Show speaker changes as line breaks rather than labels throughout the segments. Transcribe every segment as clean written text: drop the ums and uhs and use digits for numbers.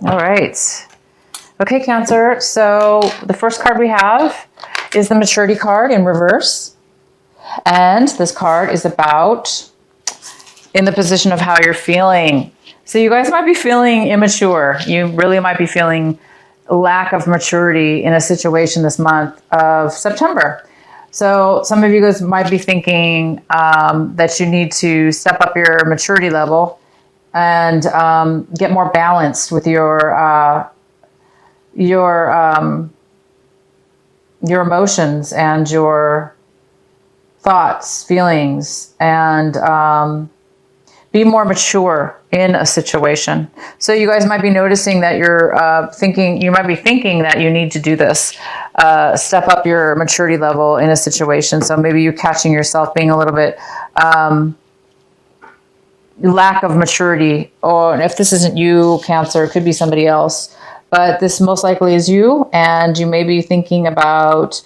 All right. Okay, Cancer. So the first card we have is the maturity card in reverse. And this card is about in the position of how you're feeling. So you guys might be feeling immature. You really might be feeling lack of maturity in a situation this month of September. So some of you guys might be thinking that you need to step up your maturity level and get more balanced with your emotions and your thoughts, feelings, and be more mature in a situation. So you guys might be noticing that you might be thinking that you need to do this, step up your maturity level in a situation. So maybe you're catching yourself being a little bit lack of maturity, or if this isn't you, Cancer, it could be somebody else, but this most likely is you, and you may be thinking about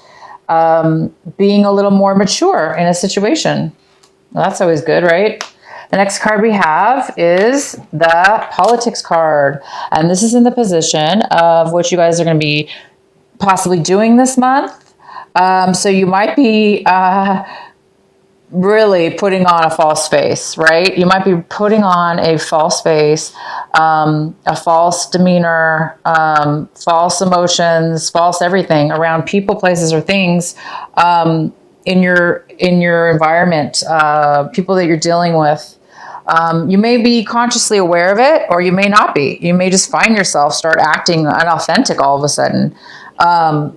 being a little more mature in a situation. Well, that's always good, right? The next card we have is the politics card, and this is in the position of what you guys are going to be possibly doing this month. So you might be really putting on a false face, right? You might be putting on a false face, a false demeanor, false emotions, false everything around people, places, or things in your environment, people that you're dealing with. You may be consciously aware of it, or you may not be. You may just find yourself start acting unauthentic all of a sudden. And,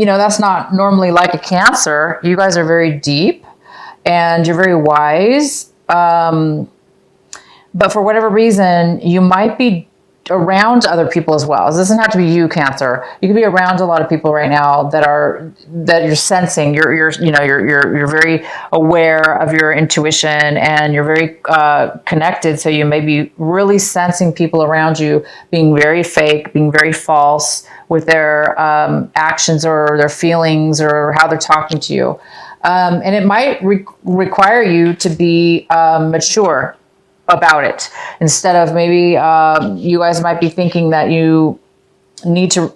that's not normally like a Cancer. You guys are very deep and you're very wise. But for whatever reason, you might be around other people as well. It doesn't have to be you, Cancer. You could be around a lot of people right now that you're sensing. You're very aware of your intuition, and you're very connected. So you may be really sensing people around you being very fake, being very false with their actions or their feelings or how they're talking to you. And it might require you to be mature about it, instead of maybe you guys might be thinking that you need to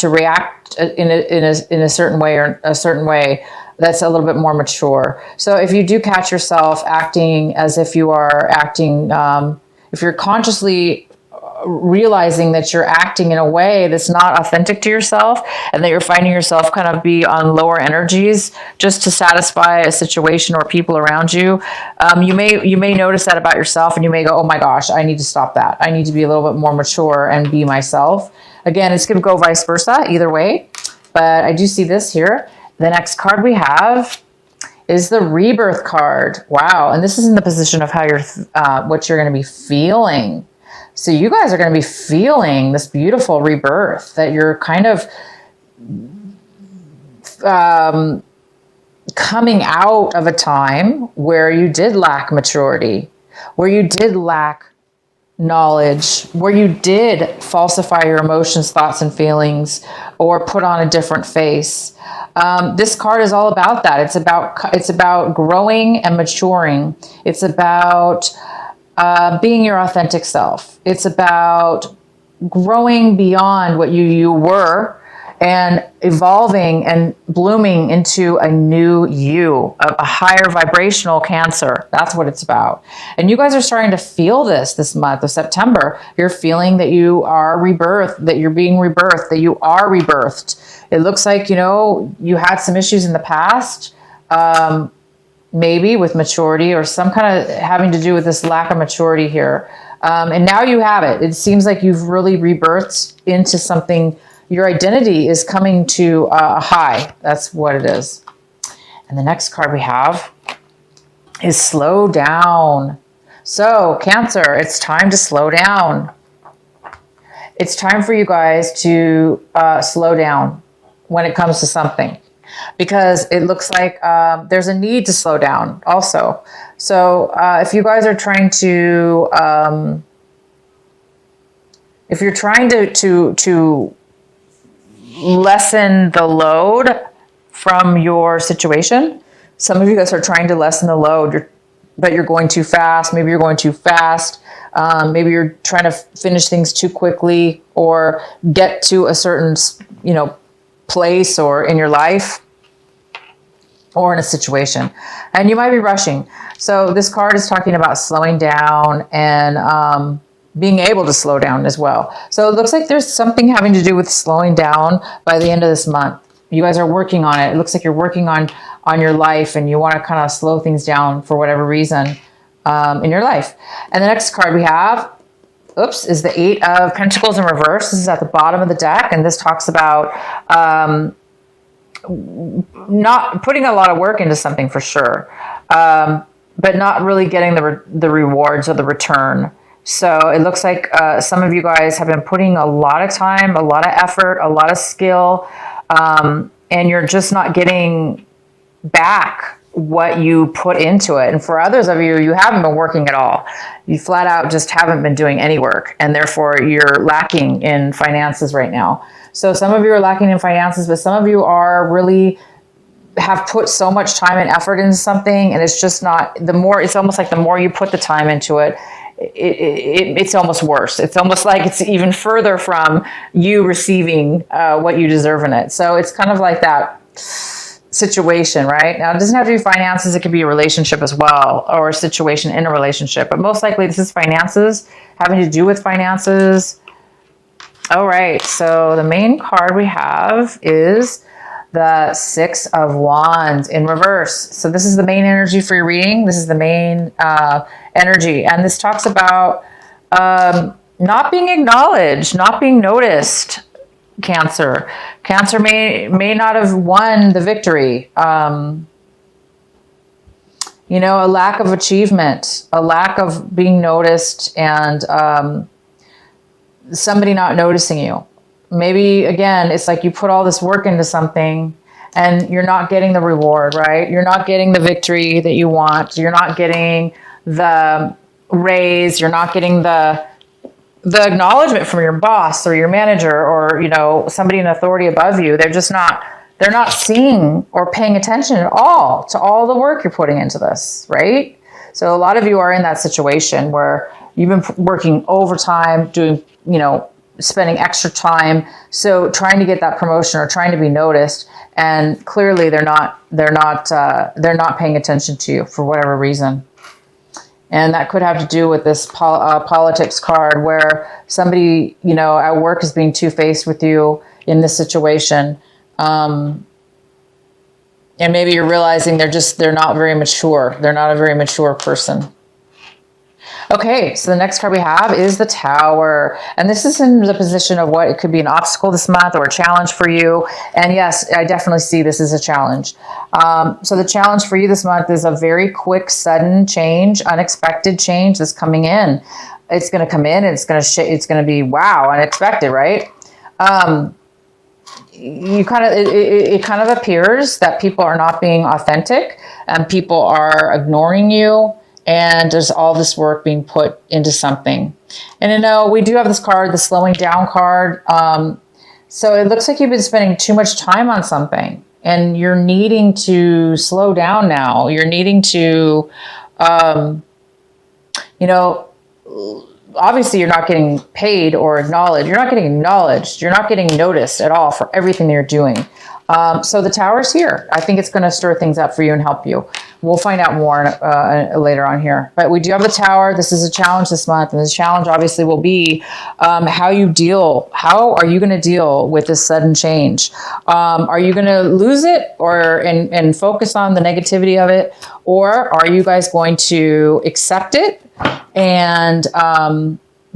react in a certain way, or a certain way that's a little bit more mature. So if you do catch yourself acting as if you are acting, if you're consciously realizing that you're acting in a way that's not authentic to yourself, and that you're finding yourself kind of be on lower energies just to satisfy a situation or people around you, you may notice that about yourself, and you may go, oh my gosh, I need to stop that. I need to be a little bit more mature and be myself. Again, it's going to go vice versa either way, but I do see this here. The next card we have is the rebirth card. Wow. And this is in the position of how what you're going to be feeling. So you guys are going to be feeling this beautiful rebirth, that you're kind of coming out of a time where you did lack maturity, where you did lack knowledge, where you did falsify your emotions, thoughts, and feelings, or put on a different face. This card is all about that. It's about growing and maturing. It's about being your authentic self. It's about growing beyond what you were and evolving and blooming into a new you, a higher vibrational Cancer. That's what it's about. And you guys are starting to feel this month of September. You're feeling that you are rebirthed, that you're being rebirthed, that you are rebirthed. It looks like, you had some issues in the past, maybe with maturity, or some kind of having to do with this lack of maturity here. And now you have it. It seems like you've really rebirthed into something. Your identity is coming to a high. That's what it is. And the next card we have is slow down. So Cancer, it's time to slow down. It's time for you guys to slow down when it comes to something, because it looks like there's a need to slow down also. So if you guys are trying to, if you're trying to lessen the load from your situation, some of you guys are trying to lessen the load, but you're going too fast. Maybe you're going too fast. Maybe you're trying to finish things too quickly or get to a certain, place or in your life or in a situation, and you might be rushing. So this card is talking about slowing down and being able to slow down as well. So it looks like there's something having to do with slowing down by the end of this month. You guys are working on it. It looks like you're working on your life, and you want to kind of slow things down for whatever reason in your life. And the next card we have, is the Eight of Pentacles in reverse. This is at the bottom of the deck, and this talks about not putting a lot of work into something for sure, but not really getting the rewards or the return. So it looks like some of you guys have been putting a lot of time, a lot of effort, a lot of skill, and you're just not getting back what you put into it. And for others of you, you haven't been working at all. You flat out just haven't been doing any work, and therefore you're lacking in finances right now. So some of you are lacking in finances, but some of you are really have put so much time and effort into something, and it's just not, it's almost like the more you put the time into it, it's almost worse. It's almost like it's even further from you receiving what you deserve in it. So it's kind of like that situation, right? Now, it doesn't have to be finances. It could be a relationship as well, or a situation in a relationship. But most likely this is finances, having to do with finances. All right. So the main card we have is the Six of Wands in reverse. So this is the main energy for your reading. This is the main energy. And this talks about not being acknowledged, not being noticed. Cancer may not have won the victory. A lack of achievement, a lack of being noticed, and somebody not noticing you. Maybe, again, it's like you put all this work into something and you're not getting the reward, right? You're not getting the victory that you want. You're not getting the raise. You're not getting the acknowledgement from your boss or your manager or, somebody in authority above you. They're not seeing or paying attention at all to all the work you're putting into this, right? So a lot of you are in that situation where you've been working overtime, doing, spending extra time. So trying to get that promotion or trying to be noticed. And clearly they're not paying attention to you for whatever reason. And that could have to do with this politics card where somebody, at work is being two-faced with you in this situation. And maybe you're realizing they're not very mature. They're not a very mature person. Okay, so the next card we have is the Tower. And this is in the position of what it could be an obstacle this month or a challenge for you. And yes, I definitely see this as a challenge. So the challenge for you this month is a very quick, sudden change, unexpected change that's coming in. It's going to come in and it's going to be, wow, unexpected, right? It kind of appears that people are not being authentic and people are ignoring you. And there's all this work being put into something. And we do have this card, the slowing down card. So it looks like you've been spending too much time on something and you're needing to slow down now. You're needing to, obviously you're not getting paid or acknowledged. You're not getting acknowledged. You're not getting noticed at all for everything that you're doing. So the Tower's here. I think it's going to stir things up for you and help you. We'll find out more later on here. But we do have the Tower. This is a challenge this month. And the challenge obviously will be how are you going to deal with this sudden change? Are you going to lose it and focus on the negativity of it? Or are you guys going to accept it and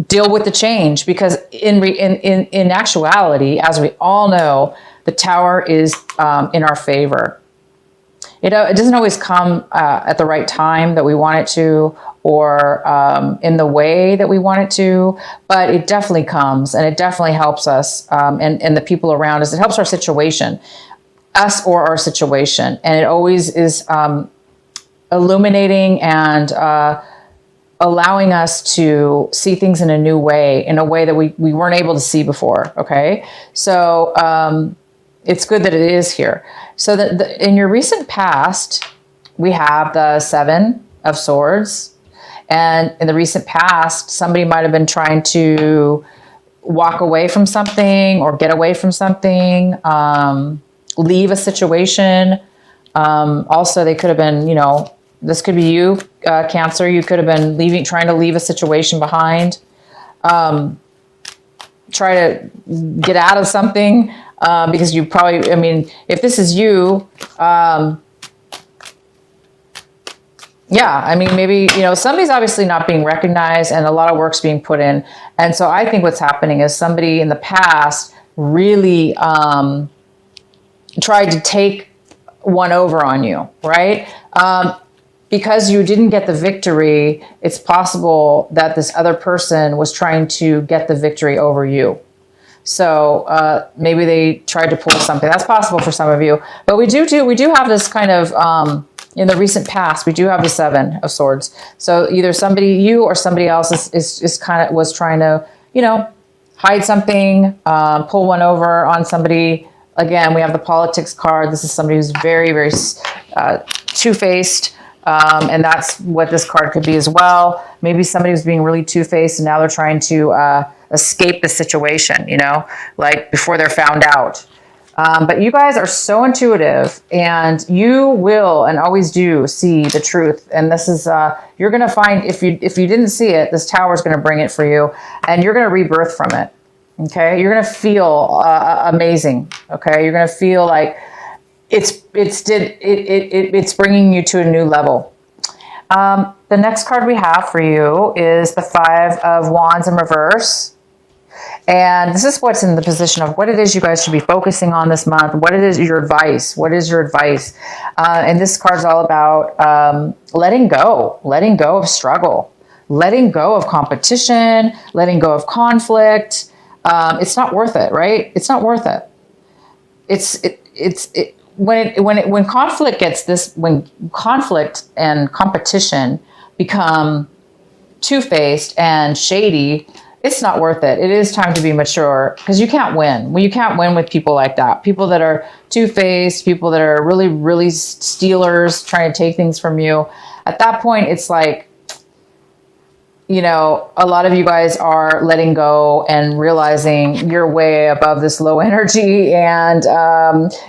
deal with the change? Because in actuality, as we all know, the Tower is in our favor. It doesn't always come at the right time that we want it to, or in the way that we want it to, but it definitely comes, and it definitely helps us and the people around us. It helps our situation, us or our situation, and it always is illuminating and allowing us to see things in a new way, in a way that we weren't able to see before, okay? So it's good that it is here. So that in your recent past, we have the Seven of Swords, And in the recent past, somebody might have been trying to walk away from something or get away from something, leave a situation. Also, they could have been, you know, this could be you, Cancer. You could have been trying to leave a situation behind. Try to get out of something because you probably, I mean, if this is you, yeah, I mean, maybe, you know, somebody's obviously not being recognized and a lot of work's being put in. And so I think what's happening is somebody in the past really tried to take one over on you, right? Because you didn't get the victory, it's possible that this other person was trying to get the victory over you. So maybe they tried to pull something. That's possible for some of you. But we do have this kind of, in the recent past, we do have the 7 of Swords. So either somebody, you or somebody else is kind of, was trying to, you know, hide something, pull one over on somebody. Again, we have the politics card. This is somebody who's very, very two-faced. And that's what this card could be as well. Maybe somebody was being really two-faced and now they're trying to escape the situation, you know, like before they're found out. But you guys are so intuitive and you will and always do see the truth. And this is, you're going to find, if you didn't see it, this tower is going to bring it for you and you're going to rebirth from it. Okay. You're going to feel amazing. Okay. You're going to feel like it's bringing you to a new level. The next card we have for you is the 5 of Wands in reverse. And this is what's in the position of what it is you guys should be focusing on this month. What it is, your advice. What is your advice? And this card's all about letting go of struggle, letting go of competition, letting go of conflict. It's not worth it, right? It's not worth it. When conflict gets this, when conflict and competition become two-faced and shady, it's not worth it. It is time to be mature because you can't win. Well, you can't win with people like that. People that are two-faced, people that are really, really stealers, trying to take things from you. At that point, it's like, you know, a lot of you guys are letting go and realizing you're way above this low energy, and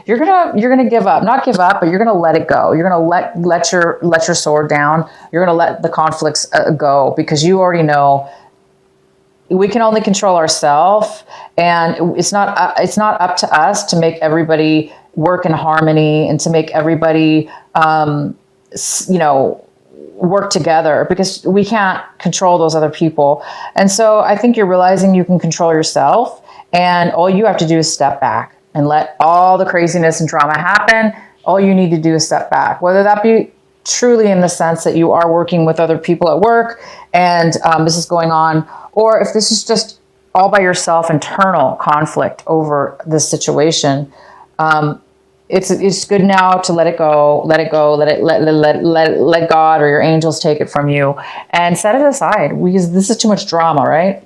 you're gonna give up. Not give up, but you're gonna let it go. You're gonna let your sword down. You're gonna let the conflicts go because you already know. We can only control ourselves, and it's not up to us to make everybody work in harmony and to make everybody, you know, work together because we can't control those other people. And so I think you're realizing you can control yourself, and all you have to do is step back and let all the craziness and drama happen. All you need to do is step back, whether that be truly in the sense that you are working with other people at work and this is going on, or if this is just all by yourself, internal conflict over this situation. It's good now to let it go, let God or your angels take it from you and set it aside because this is too much drama, right?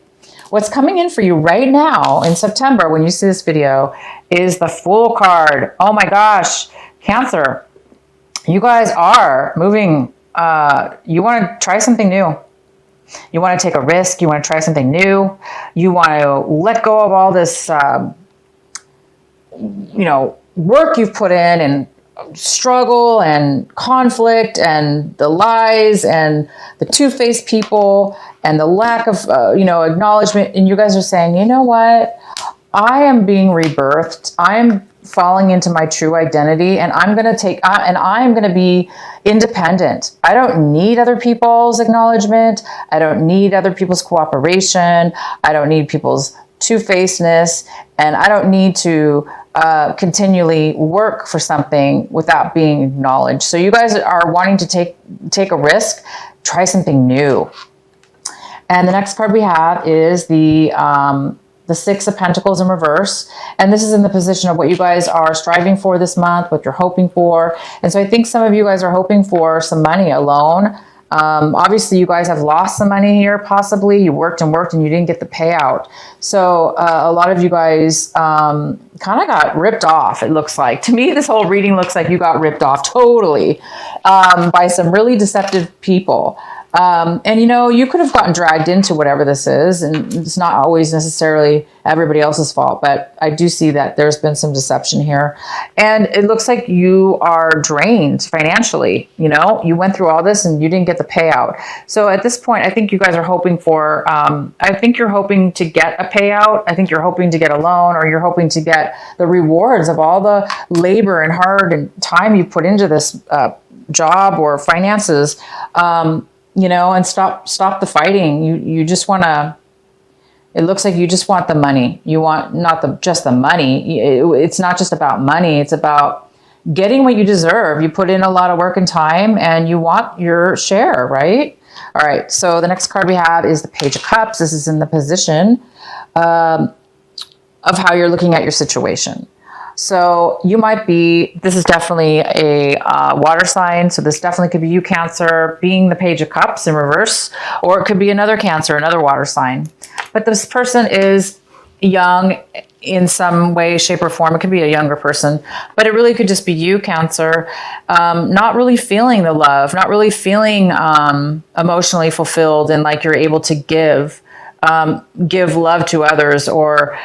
What's coming in for you right now in September when you see this video is the Fool card. Oh my gosh, Cancer, you guys are moving. You want to try something new. You want to take a risk. You want to try something new. You want to let go of all this, you know, work you've put in and struggle and conflict and the lies and the two-faced people and the lack of, you know, acknowledgement. And you guys are saying, you know what? I am being rebirthed. I am falling into my true identity, and I'm going to be independent. I don't need other people's acknowledgement. I don't need other people's cooperation. I don't need people's two-facedness, and I don't need to continually work for something without being acknowledged. So you guys are wanting to take a risk, try something new. And the next card we have is the 6 of Pentacles in reverse. And this is in the position of what you guys are striving for this month, what you're hoping for. And so I think some of you guys are hoping for some money, a loan. Obviously, you guys have lost some money here, possibly. You worked and worked and you didn't get the payout. So a lot of you guys kind of got ripped off, it looks like. To me, this whole reading looks like you got ripped off totally by some really deceptive people. And, you could have gotten dragged into whatever this is, and it's not always necessarily everybody else's fault, but I do see that there's been some deception here. And it looks like you are drained financially. You went through all this and you didn't get the payout. So at this point, I think you guys are hoping for, I think you're hoping to get a payout. I think you're hoping to get a loan, or you're hoping to get the rewards of all the labor and hard and time you put into this job or finances. And stop the fighting. You just want to, it looks like you just want the money. You want not just the money. It's not just about money. It's about getting what you deserve. You put in a lot of work and time and you want your share, right? All right. So the next card we have is the Page of Cups. This is in the position of how you're looking at your situation. So you might be, this is definitely a water sign. So this definitely could be you, Cancer, being the Page of Cups in reverse, or it could be another Cancer, another water sign. But this person is young in some way, shape, or form. It could be a younger person, but it really could just be you, Cancer, not really feeling the love, not really feeling emotionally fulfilled and like you're able to give love to others, or,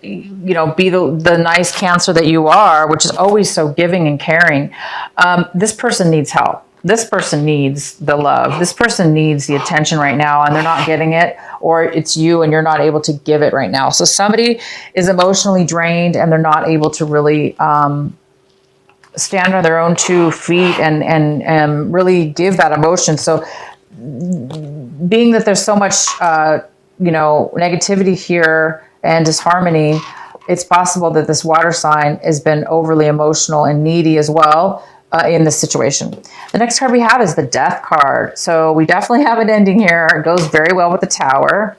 be the nice Cancer that you are, which is always so giving and caring. This person needs help. This person needs the love. This person needs the attention right now, and they're not getting it, or it's you and you're not able to give it right now. So somebody is emotionally drained and they're not able to really stand on their own 2 feet and really give that emotion. So being that there's so much, negativity here and disharmony, it's possible that this water sign has been overly emotional and needy as well in this situation. The next card we have is the Death card. So we definitely have an ending here. It goes very well with the Tower.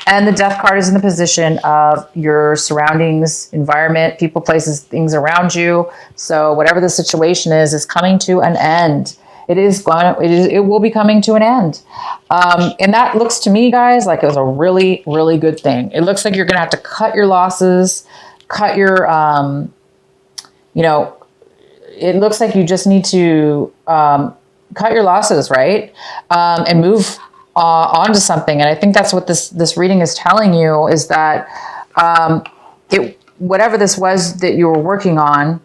And the Death card is in the position of your surroundings, environment, people, places, things around you. So whatever the situation is coming to an end. It will be coming to an end. And that looks to me, guys, like it was a really, really good thing. It looks like you're going to have to cut your losses, cut your, it looks like you just need to cut your losses, right? And move on to something. And I think that's what this reading is telling you, is that whatever this was that you were working on,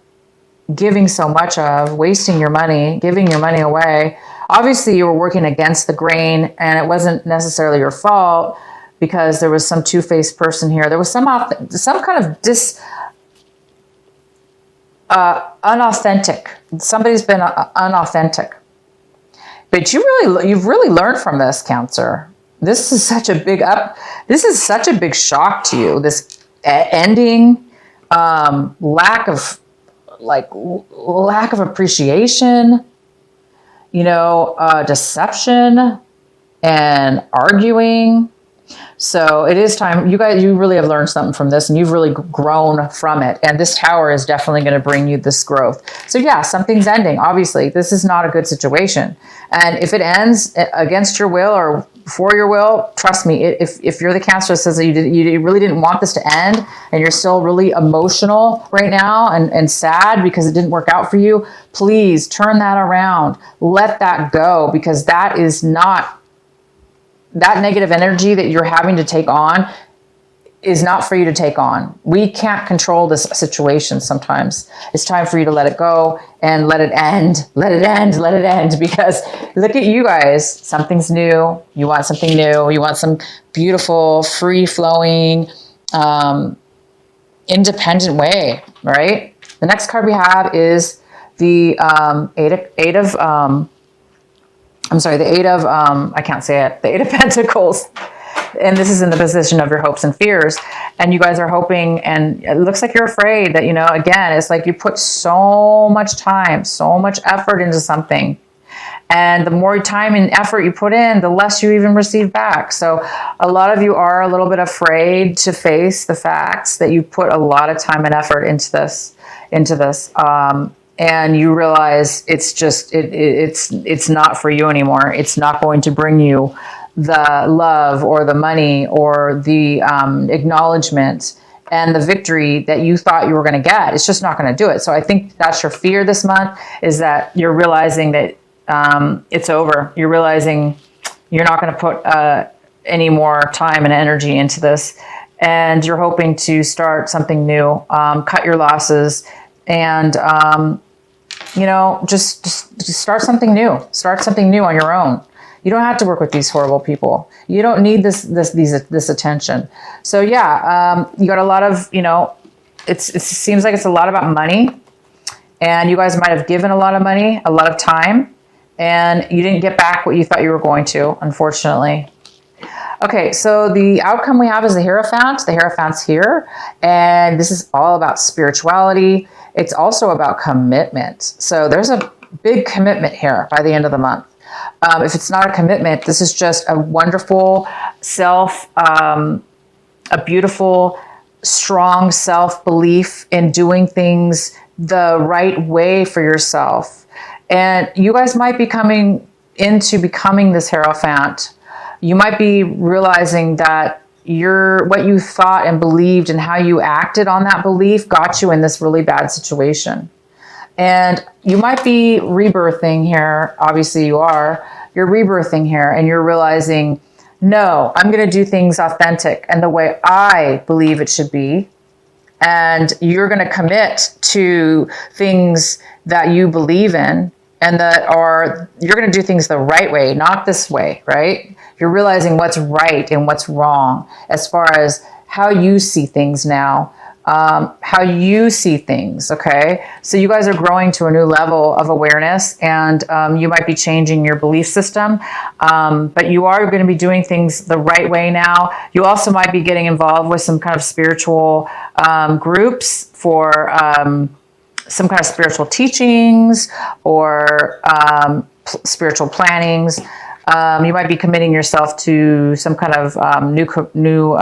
giving so much of, wasting your money, giving your money away. Obviously, you were working against the grain, and it wasn't necessarily your fault because there was some two-faced person here. There was some kind of unauthentic. Somebody's been unauthentic. But you've really learned from this, Cancer. This is such a big shock to you. This ending, lack of appreciation, deception and arguing. So it is time. You really have learned something from this, and you've really grown from it. And this Tower is definitely going to bring you this growth. So yeah, something's ending. Obviously, this is not a good situation. And if it ends against your will or for your will, trust me, if you're the Cancer that says that you really didn't want this to end, and you're still really emotional right now and sad because it didn't work out for you, please turn that around. Let that go, because that is not, that negative energy that you're having to take on is not for you to take on. We can't control this situation sometimes. It's time for you to let it go and let it end. Let it end. Let it end. Because look at you guys. Something's new. You want something new. You want some beautiful, free-flowing, independent way, right? The next card we have is the Eight of Pentacles. And this is in the position of your hopes and fears. And you guys are hoping, and it looks like you're afraid that, again, it's like you put so much time, so much effort into something. And the more time and effort you put in, the less you even receive back. So a lot of you are a little bit afraid to face the facts that you put a lot of time and effort into this. And you realize it's not for you anymore. It's not going to bring you the love or the money or the acknowledgement and the victory that you thought you were going to get. It's just not going to do it. So I think that's your fear this month, is that you're realizing that it's over. You're realizing you're not going to put any more time and energy into this, and you're hoping to start something new, cut your losses, and just start something new. Start something new on your own. You don't have to work with these horrible people. You don't need this attention. So yeah, you got a lot of, it seems like it's a lot about money, and you guys might have given a lot of money, a lot of time, and you didn't get back what you thought you were going to, unfortunately. Okay, so the outcome we have is the Hierophant. The Hierophant's here, and this is all about spirituality. It's also about commitment. So there's a big commitment here by the end of the month. If it's not a commitment, this is just a wonderful a beautiful, strong self-belief in doing things the right way for yourself. And you guys might be coming into becoming this Hierophant. You might be realizing that what you thought and believed and how you acted on that belief got you in this really bad situation. And you might be rebirthing here. Obviously you are. You're rebirthing here, and you're realizing, no, I'm going to do things authentic and the way I believe it should be. And you're going to commit to things that you believe in, and you're going to do things the right way, not this way, right? You're realizing what's right and what's wrong as far as how you see things now, how you see things, okay? So you guys are growing to a new level of awareness, and you might be changing your belief system, but you are going to be doing things the right way now. You also might be getting involved with some kind of spiritual groups for some kind of spiritual teachings or spiritual plannings. You might be committing yourself to some kind of new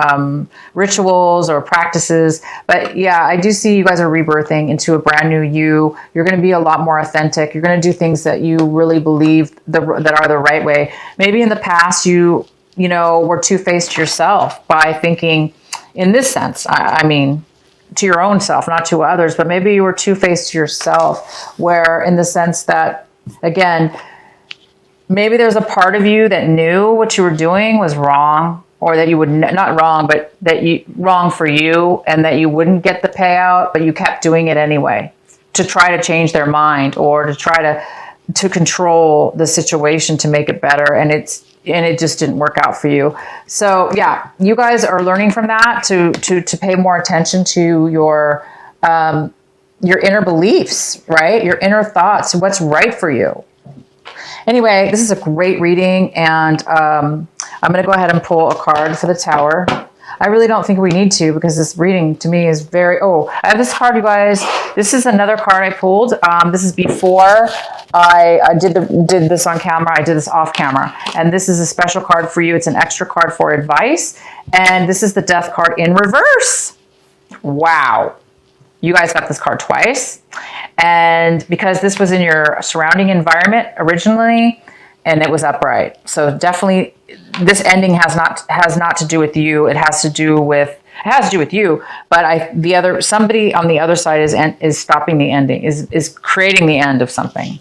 rituals or practices. But yeah, I do see you guys are rebirthing into a brand new you. You're going to be a lot more authentic. You're going to do things that you really believe that are the right way. Maybe in the past you were two-faced to yourself by thinking, in this sense, I mean, to your own self, not to others, but maybe you were two-faced to yourself, where in the sense that, again, maybe there's a part of you that knew what you were doing was wrong, or that you would not wrong, but wrong for you, and that you wouldn't get the payout, but you kept doing it anyway to try to change their mind, or to try to control the situation to make it better. And it just didn't work out for you. So yeah, you guys are learning from that to pay more attention to your inner beliefs, right? Your inner thoughts, what's right for you. Anyway, this is a great reading, and I'm going to go ahead and pull a card for the Tower. I really don't think we need to, because this reading to me is very... Oh, I have this card, you guys. This is another card I pulled. This is before I did this on camera. I did this off camera. And this is a special card for you. It's an extra card for advice. And this is the Death card in reverse. Wow. You guys got this card twice. And because this was in your surrounding environment originally, and it was upright. So definitely this ending has not to do with you. It has to do with you, but somebody on the other side is stopping the ending, is creating the end of something.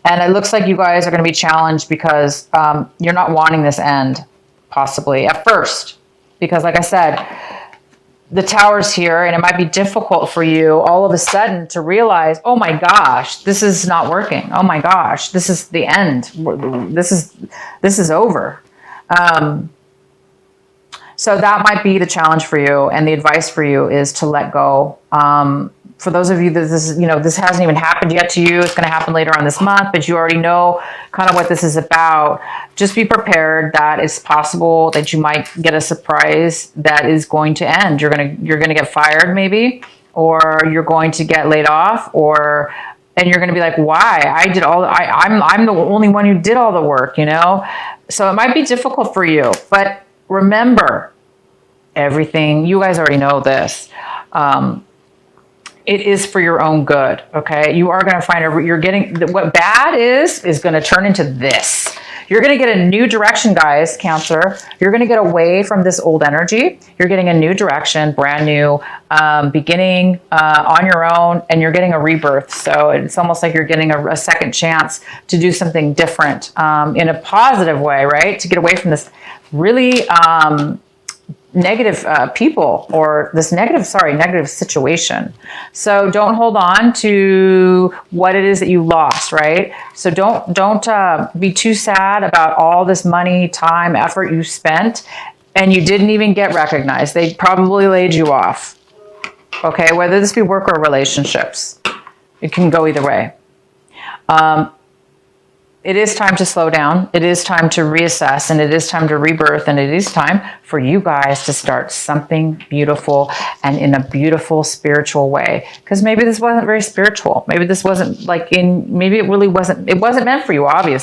And it looks like you guys are going to be challenged because you're not wanting this end, possibly at first, because like I said, the Tower's here, and it might be difficult for you all of a sudden to realize, oh my gosh, this is not working. Oh my gosh, this is the end. This is over. So that might be the challenge for you, and the advice for you is to let go. For those of you that this hasn't even happened yet to you, it's going to happen later on this month, but you already know kind of what this is about. Just be prepared that it's possible that you might get a surprise that is going to end. You're going to get fired maybe, or you're going to get laid off, and you're going to be like, why? I'm the only one who did all the work, So it might be difficult for you, but remember everything. You guys already know this. It is for your own good, okay? You are going to find what bad is going to turn into this. You're going to get a new direction, guys, Cancer. You're going to get away from this old energy. You're getting a new direction, brand new beginning on your own, and you're getting a rebirth. So it's almost like you're getting a second chance to do something different in a positive way, right? To get away from this really negative people or this negative situation. So don't hold on to what it is that you lost, right? So don't be too sad about all this money, time, effort you spent and you didn't even get recognized. They probably laid you off. Okay, whether this be work or relationships, it can go either way. It is time to slow down. It is time to reassess, and it is time to rebirth, and it is time for you guys to start something beautiful and in a beautiful spiritual way. Because maybe this wasn't very spiritual. Maybe this wasn't maybe it really wasn't, it wasn't meant for you, obviously.